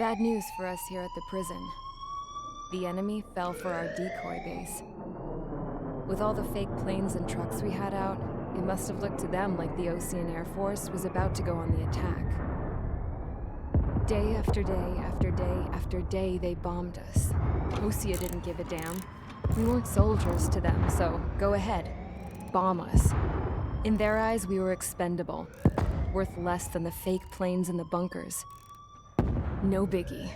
Bad news for us here at the prison. The enemy fell for our decoy base. With all the fake planes and trucks we had out, it must have looked to them like the Osean Air Force was about to go on the attack. Day after day after day after day, they bombed us. Osea didn't give a damn. We weren't soldiers to them, so go ahead. Bomb us. In their eyes, we were expendable. Worth less than the fake planes in the bunkers. No biggie.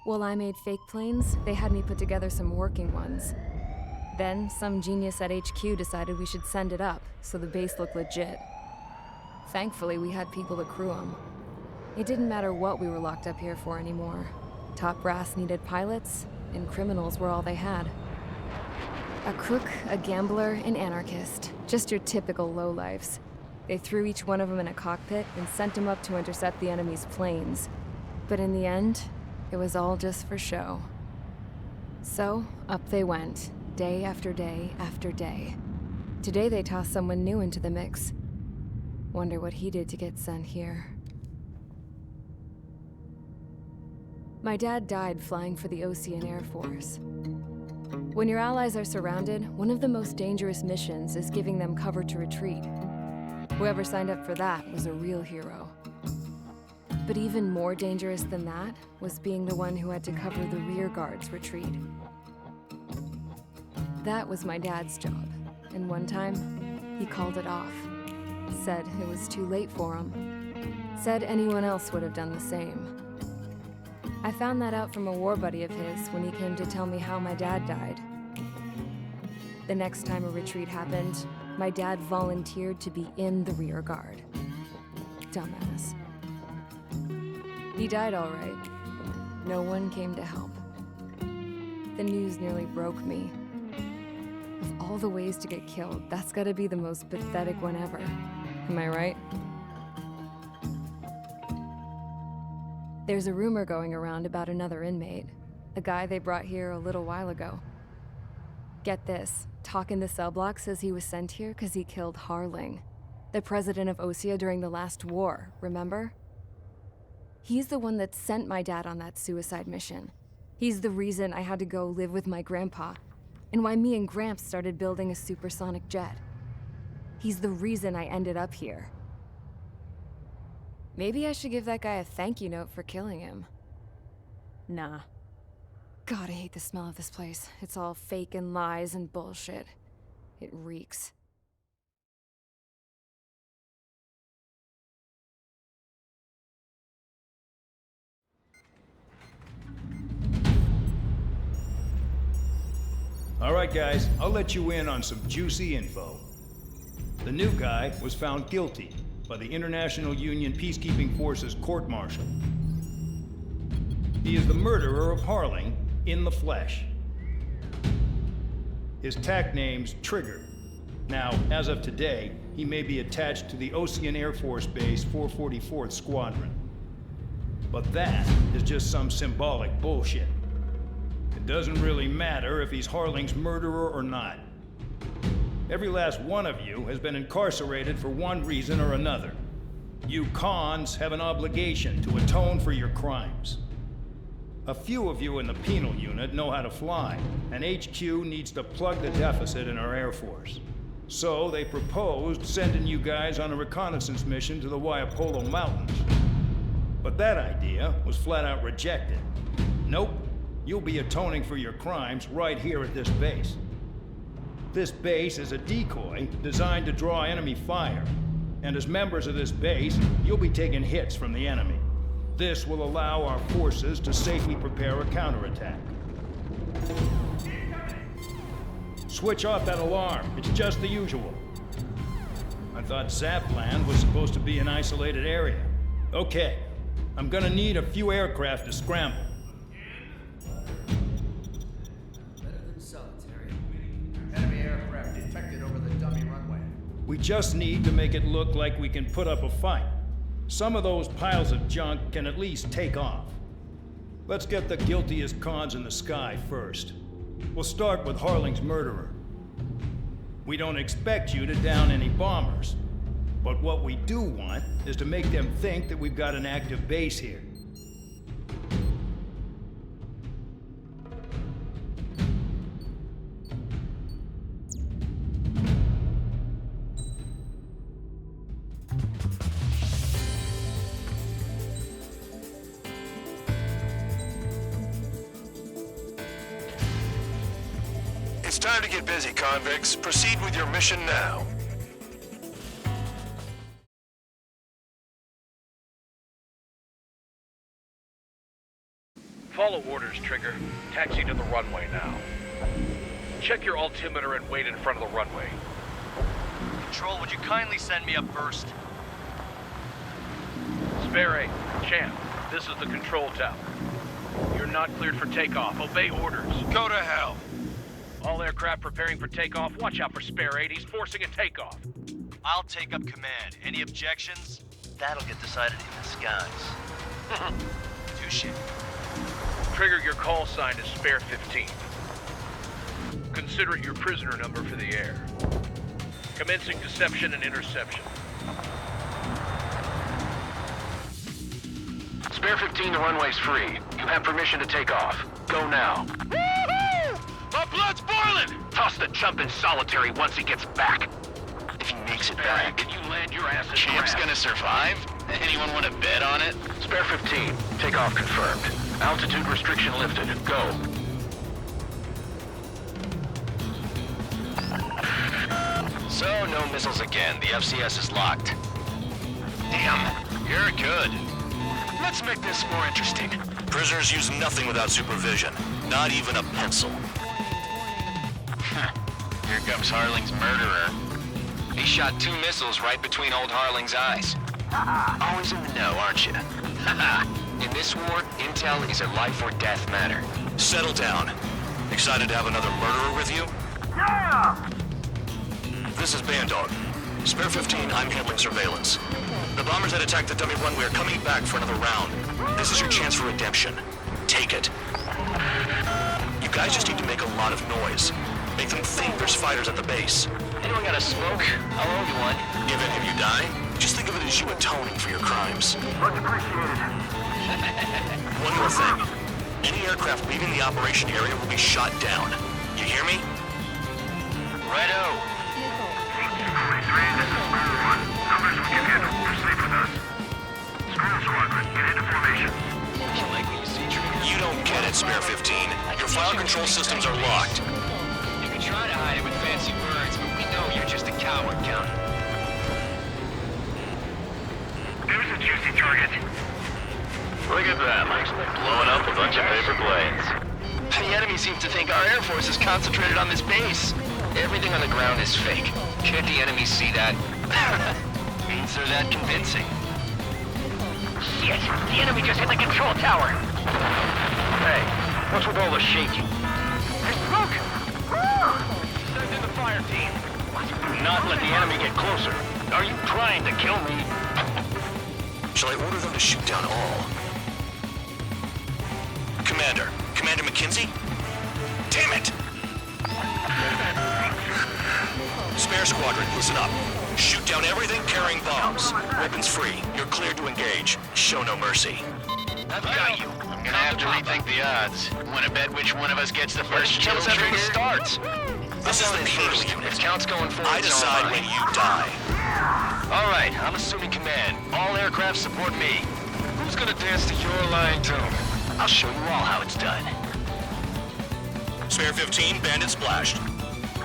While I made fake planes, they had me put together some working ones. Then, some genius at HQ decided we should send it up, so the base looked legit. Thankfully, we had people to crew them. It didn't matter what we were locked up here for anymore. Top brass needed pilots, and criminals were all they had. A crook, a gambler, an anarchist. Just your typical lowlifes. They threw each one of them in a cockpit and sent them up to intercept the enemy's planes. But in the end, it was all just for show. So, up they went, day after day after day. Today they tossed someone new into the mix. Wonder what he did to get sent here. My dad died flying for the Osean Air Force. When your allies are surrounded, one of the most dangerous missions is giving them cover to retreat. Whoever signed up for that was a real hero. But even more dangerous than that was being the one who had to cover the rear guard's retreat. That was my dad's job, and one time, he called it off. Said it was too late for him. Said anyone else would have done the same. I found that out from a war buddy of his when he came to tell me how my dad died. The next time a retreat happened, my dad volunteered to be in the rear guard. Dumbass. He died all right. No one came to help. The news nearly broke me. Of all the ways to get killed, that's gotta be the most pathetic one ever. Am I right? There's a rumor going around about another inmate. A guy they brought here a little while ago. Get this, talk in the cell block says he was sent here because he killed Harling, the president of Osea during the last war, remember? He's the one that sent my dad on that suicide mission. He's the reason I had to go live with my grandpa, and why me and Gramps started building a supersonic jet. He's the reason I ended up here. Maybe I should give that guy a thank you note for killing him. Nah. God, I hate the smell of this place. It's all fake and lies and bullshit. It reeks. All right, guys, I'll let you in on some juicy info. The new guy was found guilty by the International Union Peacekeeping Forces court-martial. He is the murderer of Harling in the flesh. His TAC name's Trigger. Now, as of today, he may be attached to the Osean Air Force Base 444th Squadron. But that is just some symbolic bullshit. It doesn't really matter if he's Harling's murderer or not. Every last one of you has been incarcerated for one reason or another. You cons have an obligation to atone for your crimes. A few of you in the penal unit know how to fly, and HQ needs to plug the deficit in our Air Force. So they proposed sending you guys on a reconnaissance mission to the Waiapolo Mountains. But that idea was flat out rejected. Nope, you'll be atoning for your crimes right here at this base. This base is a decoy designed to draw enemy fire, and as members of this base, you'll be taking hits from the enemy. This will allow our forces to safely prepare a counterattack. Switch off that alarm. It's just the usual. I thought Zapland was supposed to be an isolated area. Okay, I'm gonna need a few aircraft to scramble. Better than solitary. Enemy aircraft detected over the dummy runway. We just need to make it look like we can put up a fight. Some of those piles of junk can at least take off. Let's get the guiltiest cons in the sky first. We'll start with Harling's murderer. We don't expect you to down any bombers, but what we do want is to make them think that we've got an active base here. time to get busy, convicts. Proceed with your mission now. Follow orders, Trigger. Taxi to the runway now. Check your altimeter and wait in front of the runway. Control, would you kindly send me up first? Spare 8, Champ, this is the control tower. You're not cleared for takeoff. Obey orders. Go to hell. All aircraft preparing for takeoff. Watch out for Spare 8. He's forcing a takeoff. I'll take up command. Any objections? That'll get decided in the skies. Touche. Trigger, your call sign is Spare 15. Consider it your prisoner number for the air. Commencing deception and interception. Spare 15, the runway's free. You have permission to take off. Go now. Woohoo! My blood's boiling! Toss the chump in solitary once he gets back. If he makes it back, Can you land your ass in Champ's gonna survive? Anyone want to bet on it? Spare 15, takeoff confirmed. Altitude restriction lifted. Go. So, no missiles again. The FCS is locked. Damn, you're good. Let's make this more interesting. Prisoners use nothing without supervision. Not even a pencil. Here comes Harling's murderer. He shot 2 missiles right between old Harling's eyes. Always in the know, aren't you? In this war, intel is a life or death matter. Settle down. Excited to have another murderer with you? Yeah! This is Bandog. Spare 15, I'm handling surveillance. The bombers that attacked the dummy runway are coming back for another round. This is your chance for redemption. Take it. You guys just need to make a lot of noise. Make them think there's fighters at the base. Anyone got a smoke? I'll owe you one. If any of you die, just think of it as you atoning for your crimes. Much appreciated. One more thing. Any aircraft leaving the operation area will be shot down. You hear me? Righto. Numbers when you get them. Proceed with us. Squirrel Squadron, get into formation. You like what you see, Trigger? You don't get it, Spare 15. Your fire control systems are locked. You can try to hide it with fancy words, but we know you're just a coward, Count. There's a juicy target. Look at them. Blowing up a bunch of paper planes. The enemy seems to think our Air Force is concentrated on this base. Everything on the ground is fake. Can't the enemy see that? Means they're that convincing. Shit! The enemy just hit the control tower! Hey, what's with all the shaking? There's smoke! Send in the fire team. Not let the enemy get closer. Are you trying to kill me? Shall I order them to shoot down all? Commander McKenzie? Damn it! Spare Squadron, listen up. Shoot down everything carrying bombs. Weapons free. You're cleared to engage. Show no mercy. I've got you. I'm gonna have to rethink the odds. Wanna bet which one of us gets the first kill after it starts? This is the penal unit. If Count's going forward, I decide when you die. All right, I'm assuming command. All aircraft support me. Who's gonna dance to your line tune? I'll show you all how it's done. Spare 15, bandit splashed.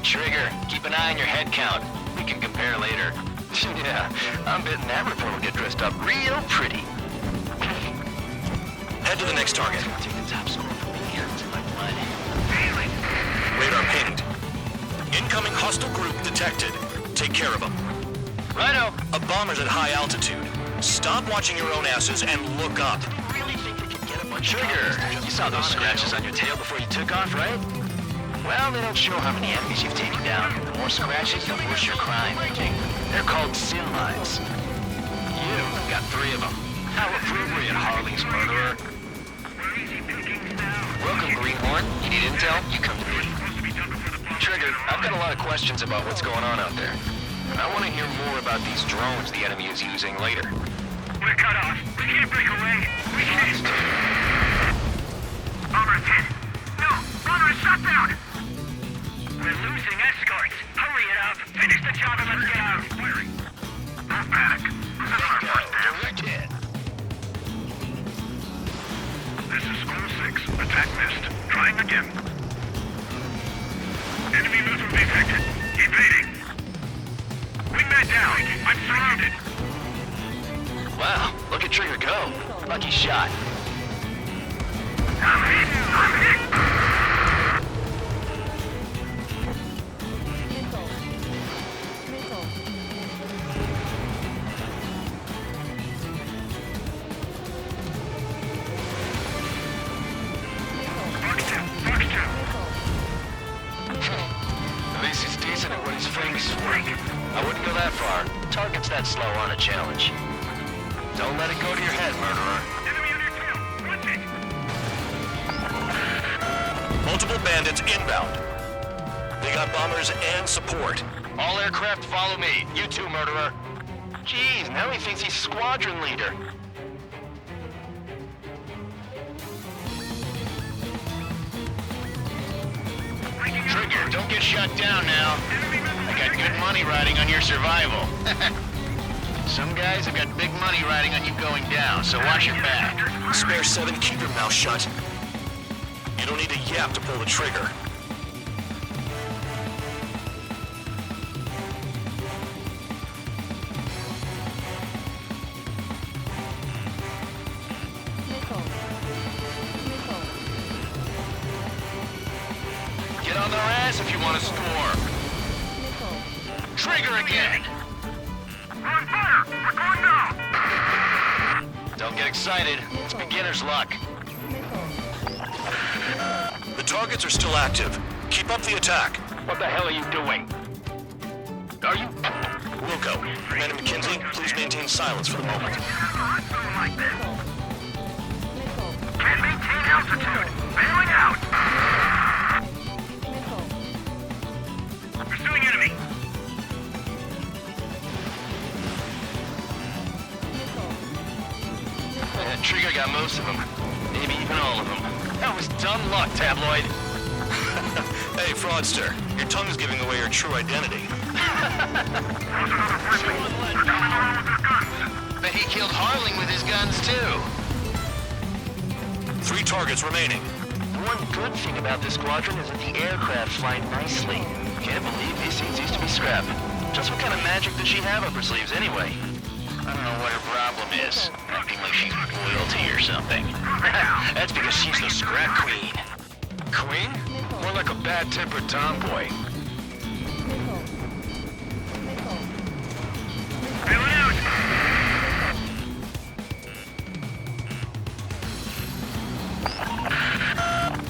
Trigger, keep an eye on your head count. We can compare later. Yeah, I'm betting that report will get dressed up real pretty. Head to the next target. Take the top score from me to my blood. Radar pinged. Incoming hostile group detected. Take care of them. Righto. A bomber's at high altitude. Stop watching your own asses and look up. Really think they can get up on Trigger? You saw those scratches on your tail before you took off, right? Well, they don't show how many enemies you've taken down. The more scratches, the worse your crime. They're called sin lines. You've got 3 of them. How appropriate, Harley's murderer. Welcome, Greenhorn. You need intel? You come to me. Trigger, I've got a lot of questions about what's going on out there. I want to hear more about these drones the enemy is using later. We're cut off. We can't break away. We can't. Bomber's hit. No! Bomber is shot down! We're losing escorts. Hurry it up. Finish the job and let's get out. Firing. Move back. This is our first dance. This is Squirrel 6. Attack missed. Trying again. Enemy Lucky shot. I'm hit! Nickel. Nickel. At least he's decent at what he's famous for. I wouldn't go that far. Target's that slow on a challenge. Don't let it go to your head, murderer. Enemy on your tail! Watch it! Multiple bandits inbound. They got bombers and support. All aircraft follow me. You too, murderer. Jeez, now he thinks he's squadron leader. Trigger, don't get shut down now. I got good money riding on your survival. Some guys have got big money riding on you going down, so watch your back. Spare 7, keep your mouth shut. You don't need a yap to pull the trigger. Nickel. Nickel. Get on their ass if you want to score. Nickel. Trigger again. We're on fire! We're going down! Don't get excited. It's beginner's luck. Nickel. The targets are still active. Keep up the attack. What the hell are you doing? Are you... Wilco, Commander McKenzie, please maintain silence for the moment. Something like this. Nickel. Can't maintain altitude! Bailing out! Nickel. Pursuing enemy! Nickel. Trigger got most of them. Maybe even all of them. That was dumb luck, Tabloid. Hey, fraudster, your tongue's giving away your true identity. Bet he killed Harling with his guns, too. 3 targets remaining. The one good thing about this squadron is that the aircraft fly nicely. Can't believe these things used to be scrap. Just what kind of magic does she have up her sleeves, anyway? I don't know what her problem is. Acting like she's royalty or something. That's because she's the scrap queen. Queen? More like a bad-tempered tomboy. Nickel. Nickel. Bailing out!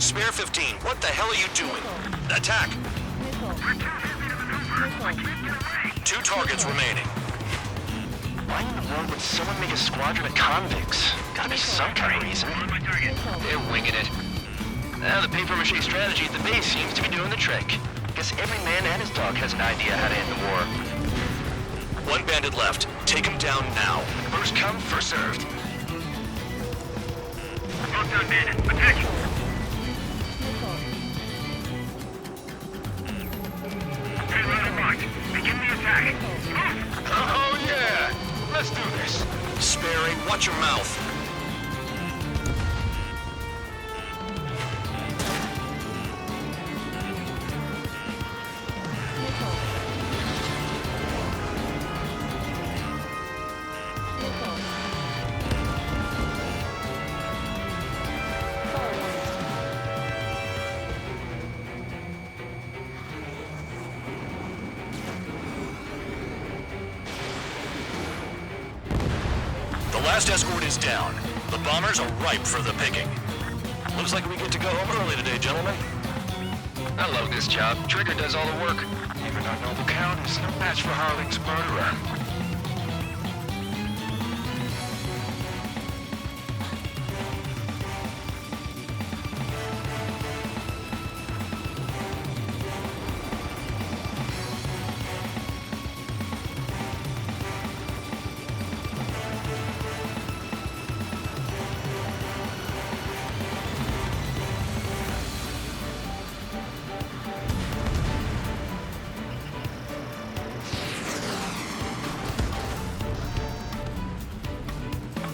Spare 15, what the hell are you doing? Attack! Nickel. Nickel. 2 targets remaining. Why in the world would someone make a squadron of convicts? Gotta be some kind of reason. My target. They're winging it. Now the paper-mache strategy at the base seems to be doing the trick. Guess every man and his dog has an idea how to end the war. 1 bandit left. Take him down now. First come, first served. Well done, bandit. Attacking! Nickel. Stay right on mark. Begin the attack. Oh yeah! Let's do this. Spare 8, watch your mouth. Nickel. Nickel. Forward. The last escort is down. The bombers are ripe for the picking. Looks like we get to go home early today, gentlemen. I love this job. Trigger does all the work. Even our noble count is no match for Harling's murderer.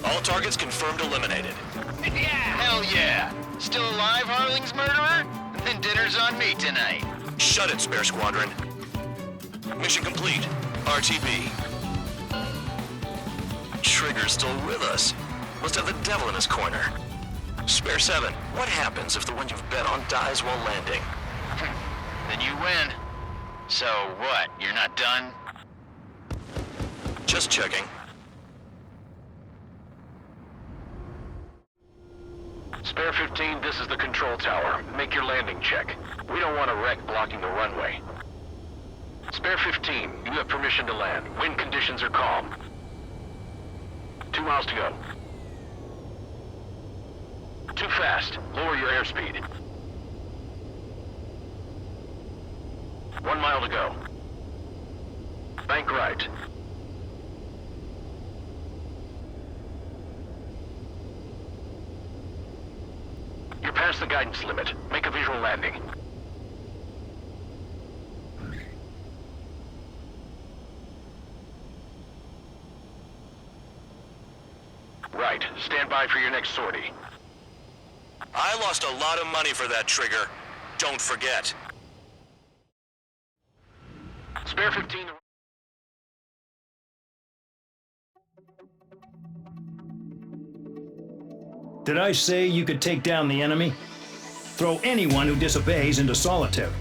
All targets confirmed eliminated. Yeah, hell yeah. Still alive, Harling's murderer? Then dinner's on me tonight. Shut it, Spare Squadron. Mission complete. RTB. Trigger's still with us. Must have the devil in his corner. Spare 7, what happens if the one you've bet on dies while landing? Then you win. So what, you're not done? Just checking. Spare 15, this is the control tower. Make your landing check. We don't want a wreck blocking the runway. Spare 15, you have permission to land. Wind conditions are calm. 2 miles to go. Too fast. Lower your airspeed. 1 mile to go. Bank right. You're past the guidance limit. Make a visual landing. Right. Stand by for your next sortie. I lost a lot of money for that trigger. Don't forget. Spare 15... Did I say you could take down the enemy? Throw anyone who disobeys into solitary.